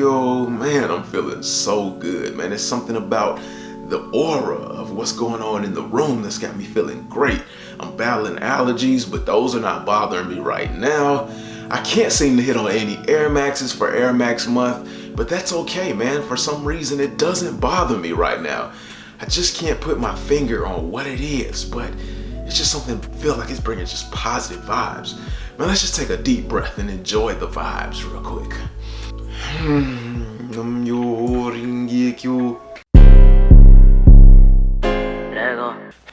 Yo, man, I'm feeling so good, man. There's something about the aura of what's going on in the room that's got me feeling great. I'm battling allergies, but those are not bothering me right now. I can't seem to hit on any Air Maxes for Air Max month, but that's okay, man. For some reason, it doesn't bother me right now. I just can't put my finger on what it is, but it's just something I feel like it's bringing just positive vibes. Man, let's just take a deep breath and enjoy the vibes real quick.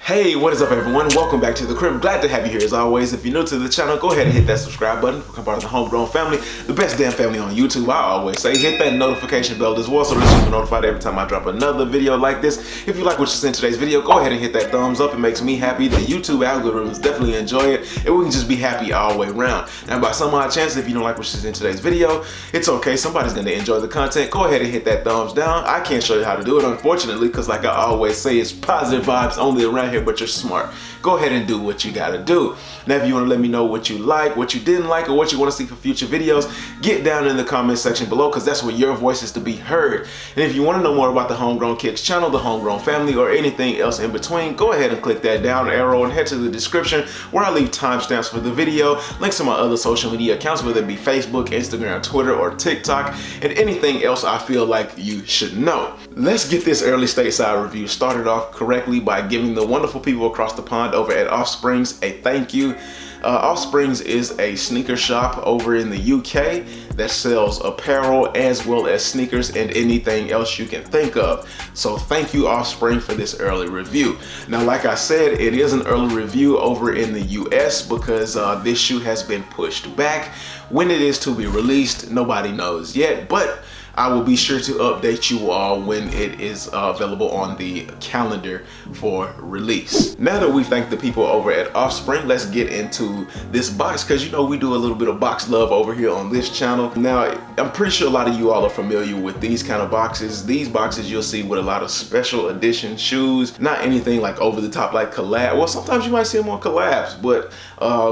Hey, what is up everyone? Welcome back to the crib. Glad to have you here as always. If you're new to the channel, go ahead and hit that subscribe button. Become part of the homegrown family, the best damn family on YouTube. I always say hit that notification bell as well so that you're notified every time I drop another video like this. If you like what you see in today's video, go ahead and hit that thumbs up. It makes me happy. The YouTube algorithms definitely enjoy it, and we can just be happy all the way around. Now, by some odd chance, if you don't like what you see in today's video, it's okay. Somebody's gonna enjoy the content. Go ahead and hit that thumbs down. I can't show you how to do it, unfortunately, because like I always say, it's positive vibes only around here, but you're smart. Go ahead and do what you gotta do. Now, if you wanna let me know what you like, what you didn't like, or what you wanna see for future videos, get down in the comment section below, because that's where your voice is to be heard. And if you wanna know more about the Homegrown Kicks channel, the Homegrown family, or anything else in between, go ahead and click that down arrow and head to the description where I leave timestamps for the video, links to my other social media accounts, whether it be Facebook, Instagram, Twitter, or TikTok, and anything else I feel like you should know. Let's get this early stateside review started off correctly by giving the wonderful people across the pond over at Offsprings a thank you. Offsprings is a sneaker shop over in the UK that sells apparel as well as sneakers and anything else you can think of. So thank you, Offspring, for this early review. Now, like I said, it is an early review over in the US because this shoe has been pushed back. When it is to be released, nobody knows yet, but I will be sure to update you all when it is available on the calendar for release. Now that we thank the people over at Offspring, let's get into this box, because you know we do a little bit of box love over here on this channel. Now, I'm pretty sure a lot of you all are familiar with these kind of boxes. These boxes you'll see with a lot of special edition shoes, not anything like over the top like collab. Well, sometimes you might see them on collabs, but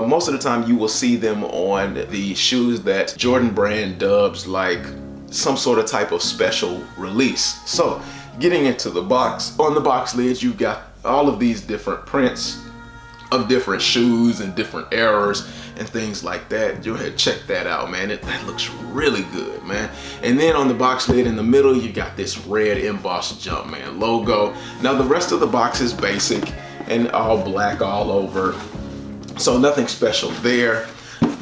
most of the time you will see them on the shoes that Jordan brand dubs like some sort of type of special release. So getting into the box, on the box lid you've got all of these different prints of different shoes and different eras and things like that. Go ahead, check that out, man. That looks really good, man. And then on the box lid in the middle, you got this red embossed Jumpman logo. Now the rest of the box is basic and all black all over, so nothing special there.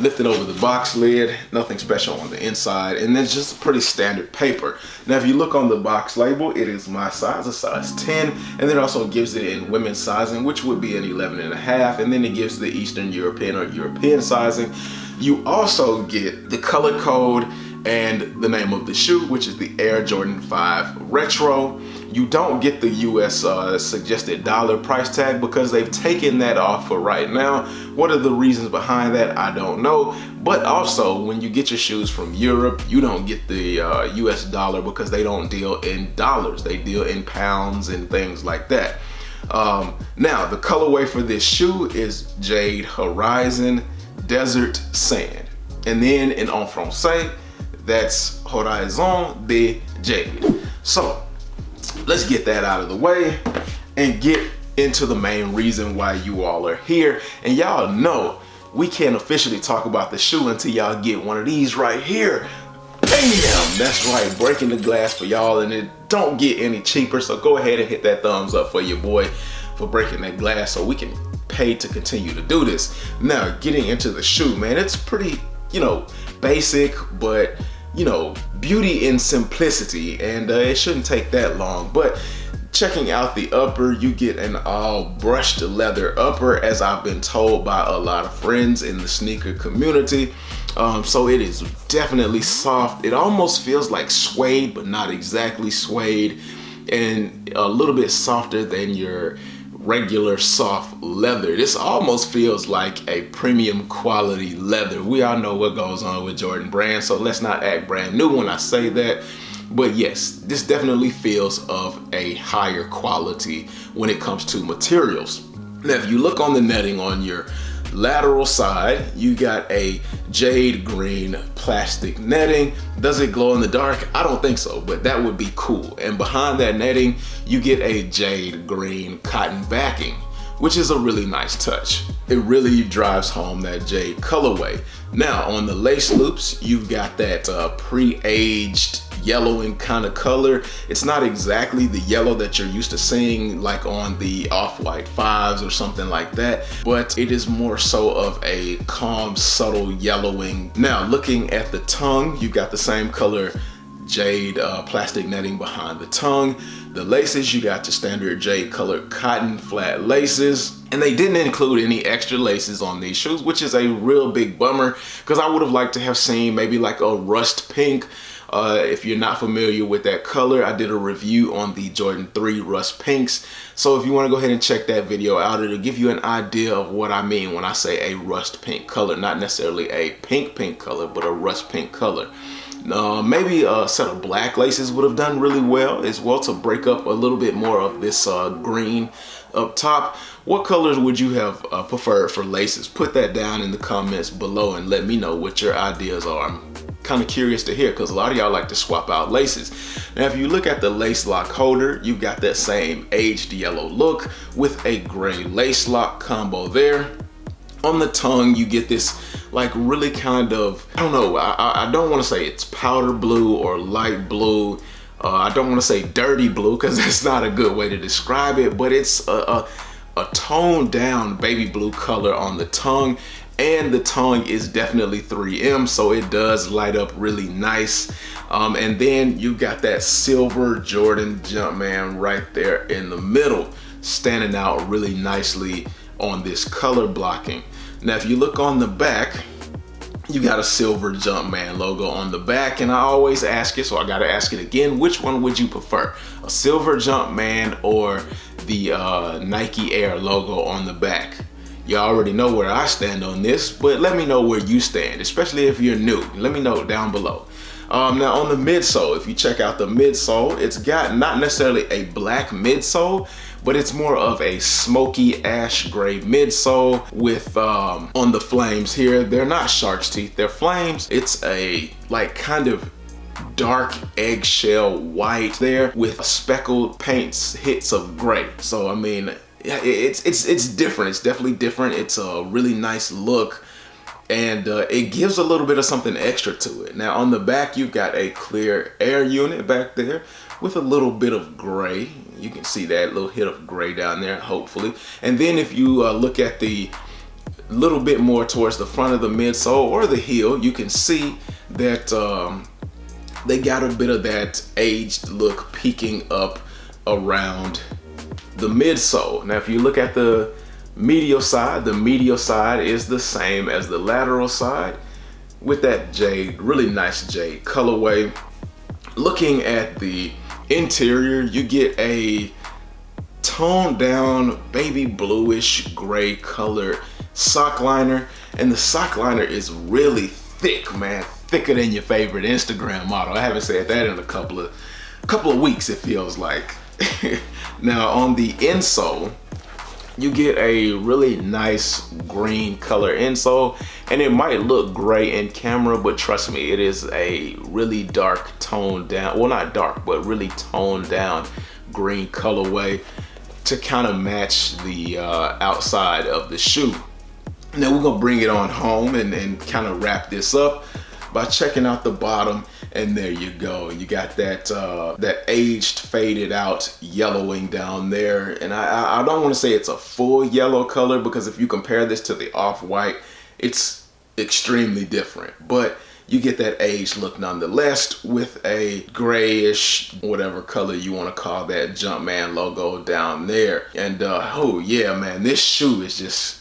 Lifting over the box lid, nothing special on the inside, and then just pretty standard paper. Now, if you look on the box label, it is my size, a size 10, and then it also gives it in women's sizing, which would be an 11.5, and then it gives the Eastern European or European sizing. You also get the color code and the name of the shoe, which is the Air Jordan 5 Retro. You don't get the US suggested dollar price tag because they've taken that off for right now. What are the reasons behind that? I don't know. But also, when you get your shoes from Europe, you don't get the US dollar because they don't deal in dollars. They deal in pounds and things like that. Now, the colorway for this shoe is Jade Horizon Desert Sand. And then in en français, that's Horizon de Jade. So let's get that out of the way and get into the main reason why you all are here. And y'all know we can't officially talk about the shoe until y'all get one of these right here. Bam! That's right, breaking the glass for y'all, and it don't get any cheaper. So go ahead and hit that thumbs up for your boy for breaking that glass so we can pay to continue to do this. Now, getting into the shoe, man, it's pretty, basic, but beauty in simplicity, and it shouldn't take that long. But checking out the upper, you get an all brushed leather upper, as I've been told by a lot of friends in the sneaker community. So it is definitely soft. It almost feels like suede, but not exactly suede, and a little bit softer than your regular soft leather. This almost feels like a premium quality leather. We all know what goes on with Jordan brand, so let's not act brand new when I say that. But yes, this definitely feels of a higher quality when it comes to materials. Now, if you look on the netting on your lateral side, you got a jade green plastic netting. Does it glow in the dark? I don't think so, but that would be cool. And behind that netting, you get a jade green cotton backing, which is a really nice touch. It really drives home that jade colorway. Now on the lace loops, you've got that pre-aged yellowing kind of color. It's not exactly the yellow that you're used to seeing like on the Off-White 5s or something like that, but it is more so of a calm, subtle yellowing. Now looking at the tongue, you've got the same color jade plastic netting behind the tongue. The laces, you got your standard jade colored cotton flat laces, and they didn't include any extra laces on these shoes, which is a real big bummer because I would have liked to have seen maybe like a rust pink. If you're not familiar with that color, I did a review on the Jordan 3 Rust Pinks. So if you want to go ahead and check that video out, it'll give you an idea of what I mean when I say a rust pink color. Not necessarily a pink color, but a rust pink color. Maybe a set of black laces would have done really well as well to break up a little bit more of this green up top. What colors would you have preferred for laces? Put that down in the comments below and let me know what your ideas are. I'm kind of curious to hear because a lot of y'all like to swap out laces. Now if you look at the lace lock holder, you've got that same aged yellow look with a gray lace lock combo there. On the tongue, you get this like really kind of, I don't know, I don't want to say it's powder blue or light blue. I don't want to say dirty blue because that's not a good way to describe it, but it's a toned down baby blue color on the tongue. And the tongue is definitely 3M, so it does light up really nice. And then you got that silver Jordan Jumpman right there in the middle, standing out really nicely on this color blocking. Now if you look on the back, you got a silver Jumpman logo on the back, and I always ask it, so I gotta ask it again, which one would you prefer? A silver Jumpman or the Nike Air logo on the back? You already know where I stand on this, but let me know where you stand, especially if you're new. Let me know down below. Now on the midsole, if you check out the midsole, it's got not necessarily a black midsole, but it's more of a smoky ash gray midsole with on the flames here, they're not shark's teeth, they're flames. It's a like kind of dark eggshell white there with speckled paints, hits of gray. So I mean, yeah, it's different. It's definitely different. It's a really nice look, and it gives a little bit of something extra to it. Now on the back, you've got a clear air unit back there with a little bit of gray. You can see that little hit of gray down there, hopefully. And then if you look at the little bit more towards the front of the midsole or the heel, you can see that they got a bit of that aged look peeking up around the midsole. Now if you look at the medial side is the same as the lateral side with that jade, really nice jade colorway. Looking at the interior, you get a toned down baby bluish gray color sock liner, and the sock liner is really thick, man, thicker than your favorite Instagram model. I haven't said that in a couple of weeks, it feels like. Now on the insole, you get a really nice green color insole, and it might look gray in camera, but trust me, it is a really dark toned down, well not dark, but really toned down green colorway to kind of match the outside of the shoe. Now we're gonna bring it on home and kind of wrap this up by checking out the bottom, and there you go. You got that that aged, faded out yellowing down there, and I don't want to say it's a full yellow color because if you compare this to the Off-White, it's extremely different, but you get that aged look nonetheless with a grayish, whatever color you want to call that Jumpman logo down there. And oh yeah, man, this shoe is just,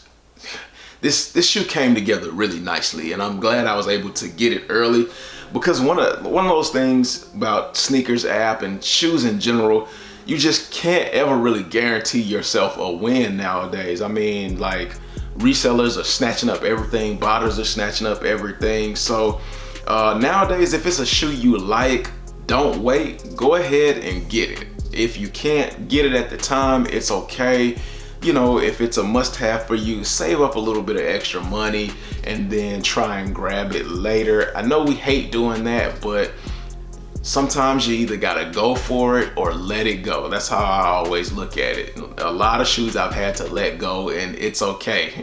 this shoe came together really nicely, and I'm glad I was able to get it early, because one of those things about sneakers app and shoes in general, you just can't ever really guarantee yourself a win nowadays. I mean, like, resellers are snatching up everything, botters are snatching up everything. So nowadays, if it's a shoe you like, don't wait, go ahead and get it. If you can't get it at the time, it's okay. you know, if it's a must-have for you, save up a little bit of extra money and then try and grab it later. I know we hate doing that, but sometimes you either gotta go for it or let it go. That's how I always look at it. A lot of shoes I've had to let go, and it's okay.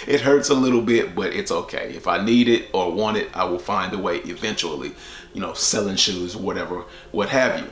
It hurts a little bit, but it's okay. If I need it or want it, I will find a way eventually, you know, selling shoes, whatever, what have you.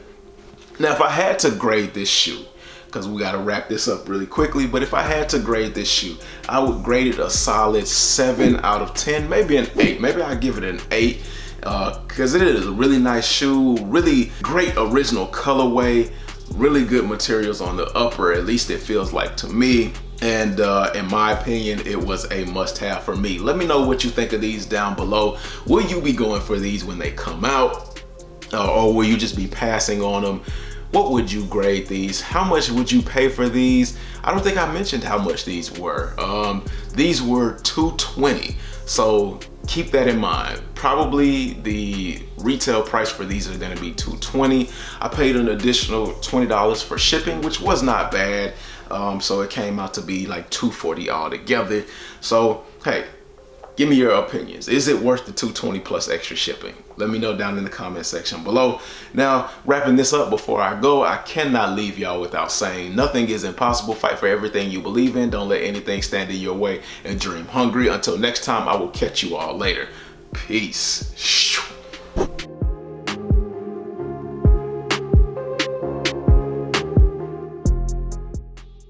Now, if I had to grade this shoe, because we gotta wrap this up really quickly, but if I had to grade this shoe, I would grade it a solid 7 out of 10, maybe an 8. Maybe I'd give it an 8. Because it is a really nice shoe, really great original colorway, really good materials on the upper, at least it feels like to me. And in my opinion, it was a must-have for me. Let me know what you think of these down below. Will you be going for these when they come out? Or will you just be passing on them? What would you grade these? How much would you pay for these? I don't think I mentioned how much these were. These were $220. So keep that in mind. Probably the retail price for these are gonna be $220. I paid an additional $20 for shipping, which was not bad. So it came out to be like $240 altogether. So, hey, give me your opinions. Is it worth the $220 plus extra shipping? Let me know down in the comment section below. Now, wrapping this up before I go, I cannot leave y'all without saying nothing is impossible. Fight for everything you believe in. Don't let anything stand in your way, and dream hungry. Until next time, I will catch you all later. Peace.